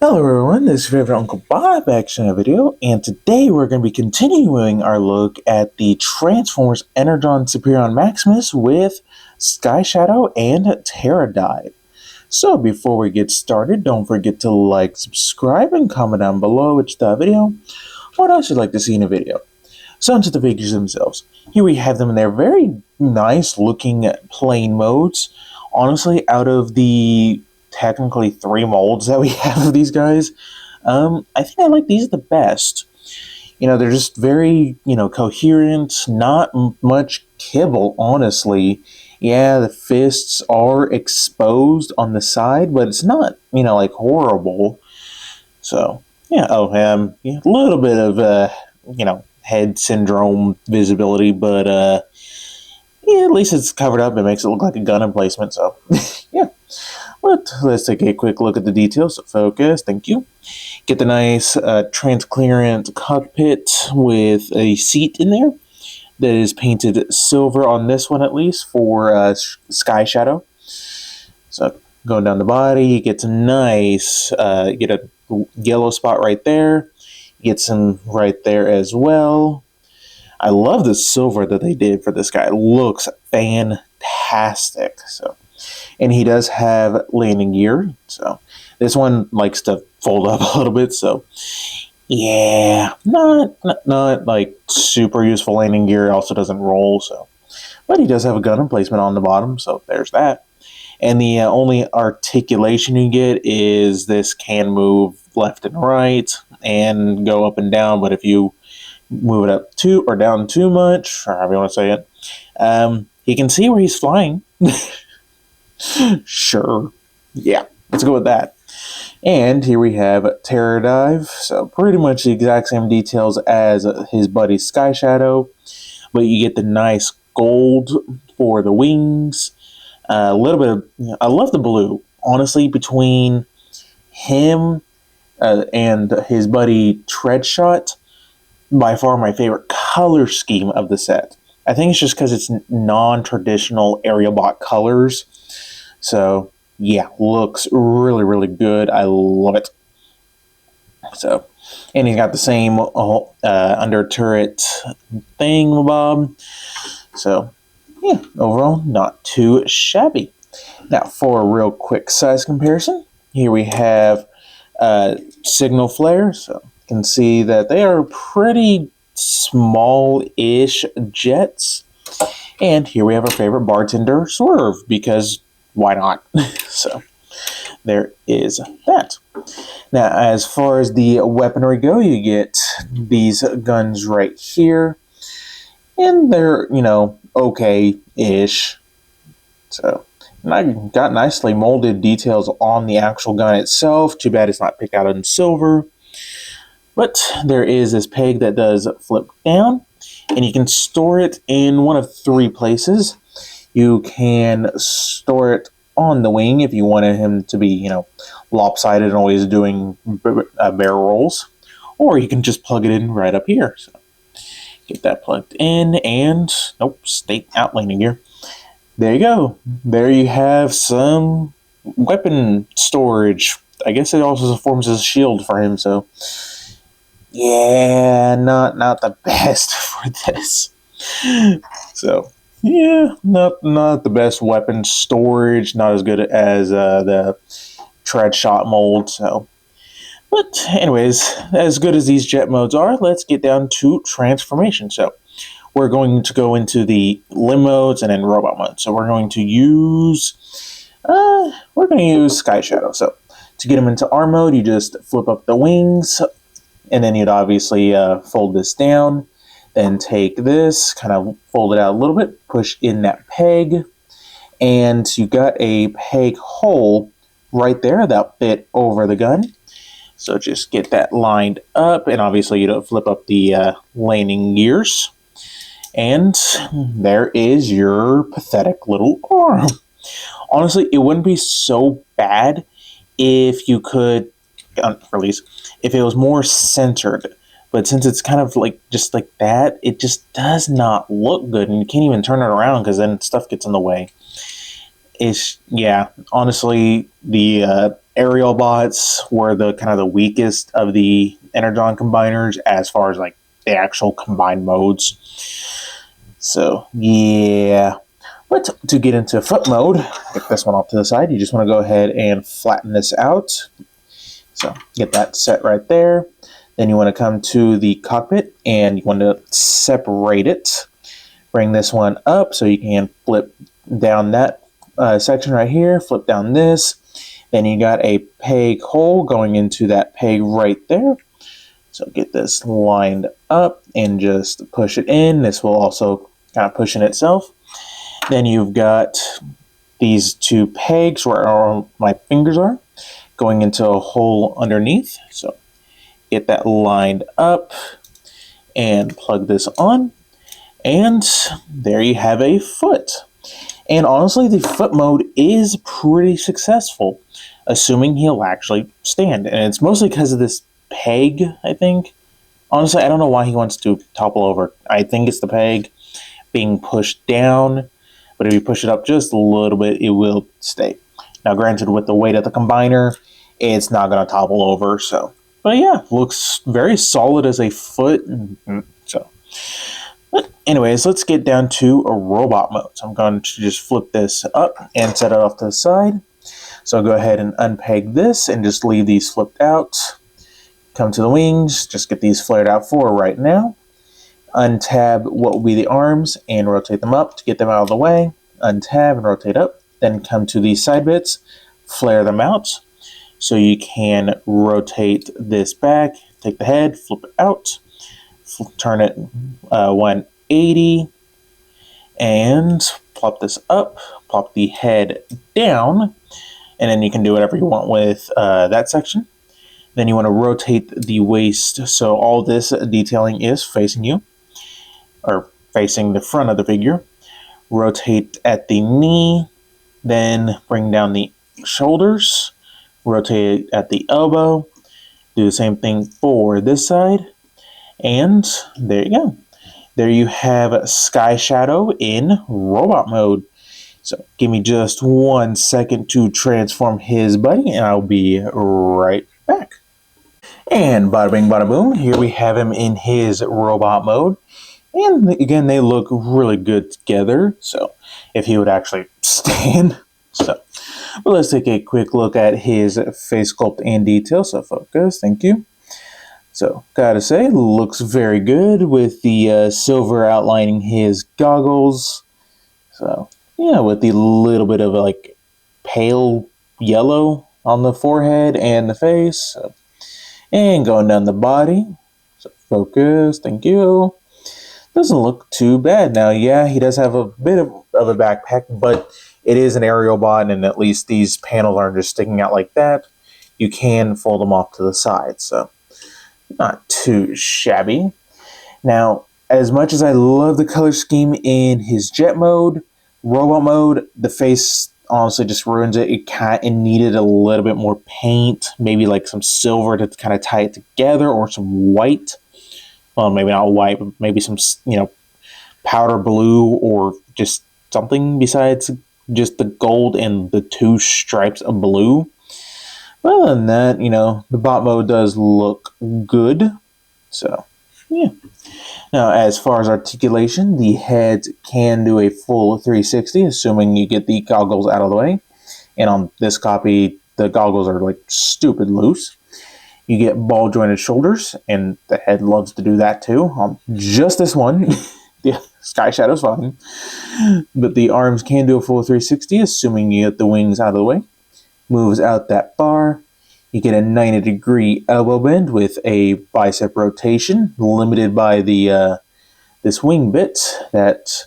Hello everyone, this is your favorite Uncle Bob back in a video, and today we're going to be continuing our look at the Transformers Energon Superion Maximus with Sky Shadow and Terradive. So before we get started, don't forget to like, subscribe, and comment down below which the video, what else you'd like to see in a video. So onto the figures themselves. Here we have them in their very nice looking plain modes. Honestly, out of the technically 3 molds that we have of these guys, I think I like these the best. They're just very, coherent, not much kibble, honestly. Yeah, the fists are exposed on the side, but it's not, like horrible. So, yeah, yeah, a little bit of, head syndrome visibility, but, yeah, at least it's covered up. It makes it look like a gun emplacement, so, yeah. But let's take a quick look at the details. So focus, thank you. Get the nice transparent cockpit with a seat in there that is painted silver on this one at least for Sky Shadow. So going down the body, you get some nice, get a yellow spot right there. Get some right there as well. I love the silver that they did for this guy. It looks fantastic. So. And he does have landing gear, so this one likes to fold up a little bit, so yeah, not like super useful landing gear. It also doesn't roll, so, but he does have a gun emplacement on the bottom, so there's that. And the only articulation you get is this can move left and right and go up and down, but if you move it up too or down too much, or however you want to say it, he can see where he's flying. Sure. Yeah, let's go with that. And here we have Terradive. So pretty much the exact same details as his buddy Sky Shadow, but you get the nice gold for the wings. A little bit of, I love the blue. Honestly, between him and his buddy Treadshot, by far my favorite color scheme of the set. I think it's just because it's non-traditional Aerialbot colors. So, yeah, looks really, really good. I love it. So, and he's got the same under turret thing, So, yeah, overall, not too shabby. Now, for a real quick size comparison, here we have signal flare. So, you can see that they are pretty small-ish jets. And here we have our favorite bartender, Swerve, because why not? So there is that. Now, as far as the weaponry go, you get these guns right here, and they're, okay-ish. So, and I got nicely molded details on the actual gun itself. Too bad it's not picked out in silver. But there is this peg that does flip down, and you can store it in one of 3 places. You can store it on the wing if you wanted him to be, lopsided and always doing barrel rolls. Or you can just plug it in right up here. So get that plugged in and, nope, stay out landing gear. There you go. There you have some weapon storage. I guess it also forms as a shield for him, so yeah, not the best for this. So yeah, not the best weapon storage. Not as good as the tread shot mold. So, but anyways, as good as these jet modes are, let's get down to transformation. So we're going to go into the limb modes and then robot mode. So we're going to use Sky Shadow. So to get him into arm mode, you just flip up the wings, and then you'd obviously fold this down. Then take this, kind of fold it out a little bit, push in that peg, and you got a peg hole right there that fit over the gun. So just get that lined up, and obviously you don't flip up the landing gears. And there is your pathetic little arm. Honestly, it wouldn't be so bad if you could, if it was more centered. But since it's kind of like just like that, it just does not look good, and you can't even turn it around because then stuff gets in the way. It's, yeah, honestly, the aerial bots were the kind of the weakest of the Energon combiners as far as like the actual combined modes. So yeah. But to get into foot mode, get this one off to the side. You just want to go ahead and flatten this out. So get that set right there. Then you want to come to the cockpit and you want to separate it. Bring this one up so you can flip down that section right here. Flip down this. Then you got a peg hole going into that peg right there. So get this lined up and just push it in. This will also kind of push in itself. Then you've got these two pegs where my fingers are going into a hole underneath. So get that lined up and plug this on. And there you have a foot. And honestly, the foot mode is pretty successful, assuming he'll actually stand. And it's mostly because of this peg, I think. Honestly, I don't know why he wants to topple over. I think it's the peg being pushed down. But if you push it up just a little bit, it will stay. Now, granted, with the weight of the combiner, it's not going to topple over. So, but yeah, looks very solid as a foot. So, but anyways, let's get down to a robot mode. So I'm going to just flip this up and set it off to the side. So I'll go ahead and unpeg this and just leave these flipped out. Come to the wings, just get these flared out for right now. Untab what will be the arms and rotate them up to get them out of the way. Untab and rotate up. Then come to these side bits, flare them out. So you can rotate this back, take the head, flip it out, turn it 180, and plop this up, plop the head down, and then you can do whatever you want with that section. Then you want to rotate the waist so all this detailing is facing you, or facing the front of the figure. Rotate at the knee, then bring down the shoulders, rotate at the elbow, do the same thing for this side, and there you go. There you have Sky Shadow in robot mode. So give me just 1 second to transform his buddy, and I'll be right back. And bada bing, bada boom, here we have him in his robot mode. And again, they look really good together. So if he would actually stand. So, but let's take a quick look at his face sculpt and detail. So focus, thank you. So gotta say, looks very good with the silver outlining his goggles. So yeah, with the little bit of like pale yellow on the forehead and the face. So, and going down the body. So focus, thank you. Doesn't look too bad. Now, yeah, he does have a bit of a backpack, but it is an aerial bot, and at least these panels aren't just sticking out like that. You can fold them off to the side, so not too shabby. Now, as much as I love the color scheme in his jet mode, robot mode, the face honestly just ruins it. It needed a little bit more paint, maybe like some silver to kind of tie it together, or some white. Well, maybe not white, but maybe some, powder blue, or just something besides just the gold and the 2 stripes of blue. But other than that, the bot mode does look good. So, yeah. Now, as far as articulation, the heads can do a full 360, assuming you get the goggles out of the way. And on this copy, the goggles are like stupid loose. You get ball jointed shoulders, and the head loves to do that too. On just this one, the Sky Shadow's fine. But the arms can do a full 360, assuming you get the wings out of the way. Moves out that far. You get a 90-degree elbow bend with a bicep rotation, limited by the this wing bit that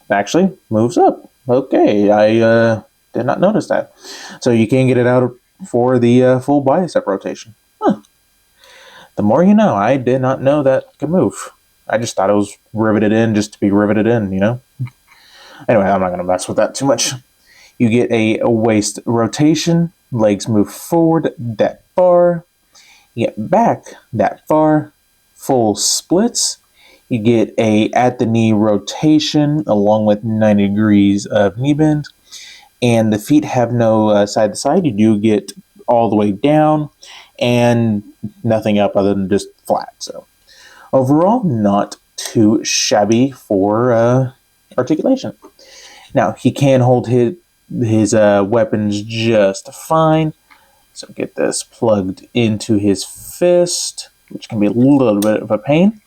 actually moves up. Okay, I did not notice that. So you can get it out for the full bicep rotation. Huh. The more you know. I did not know that could move. I just thought it was riveted in just to be riveted in, Anyway, I'm not going to mess with that too much. You get a waist rotation. Legs move forward that far. You get back that far. Full splits. You get a at the knee rotation along with 90 degrees of knee bend. And the feet have no side to side. You do get all the way down, and nothing up other than just flat. So overall, not too shabby for articulation. Now, he can hold his weapons just fine. So get this plugged into his fist, which can be a little bit of a pain.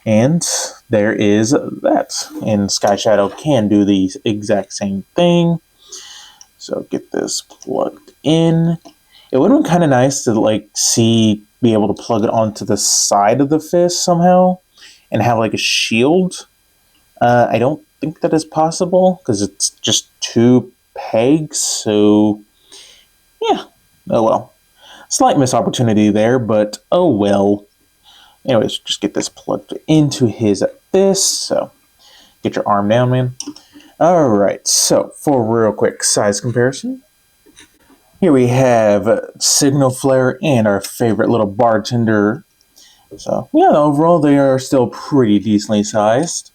And there is that. And Sky Shadow can do the exact same thing. So get this plugged in. It would have been kind of nice to be able to plug it onto the side of the fist somehow and have like a shield. I don't think that is possible because it's just 2 pegs. So yeah, oh well. Slight missed opportunity there, but oh well. Anyways, just get this plugged into his fist. So get your arm down, man. Alright, so for a real quick size comparison. Here we have Signal Flare and our favorite little bartender. So yeah, overall they are still pretty decently sized.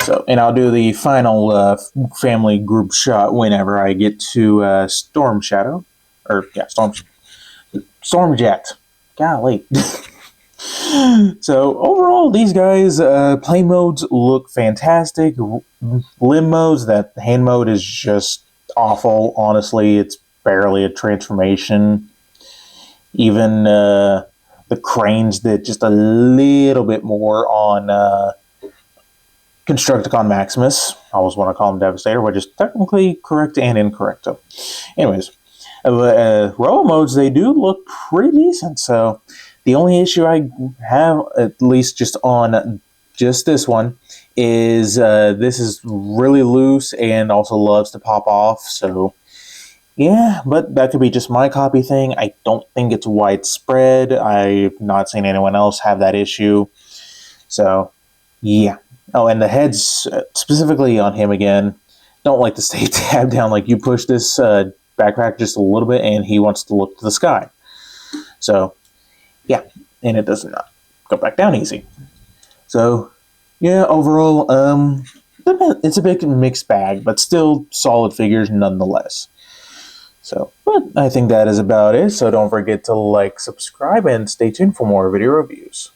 So, and I'll do the final family group shot whenever I get to Storm Shadow. Or, yeah, Stormjet. Golly. So, overall, these guys, play modes look fantastic. Limb modes, that hand mode is just awful. Honestly, it's barely a transformation. Even the cranes did just a little bit more on Constructicon Maximus. I always want to call him Devastator, which is technically correct and incorrect. So, anyways, robo modes, they do look pretty decent. So, the only issue I have, at least just on just this one, is this is really loose and also loves to pop off. So, yeah, but that could be just my copy thing. I don't think it's widespread. I've not seen anyone else have that issue. So, yeah. Oh, and the heads, specifically on him again, don't like to stay tabbed down. Like, you push this backpack just a little bit and he wants to look to the sky. So, yeah, and it does not go back down easy. So, yeah, overall, it's a big mixed bag, but still solid figures nonetheless. So, but I think that is about it. So don't forget to like, subscribe, and stay tuned for more video reviews.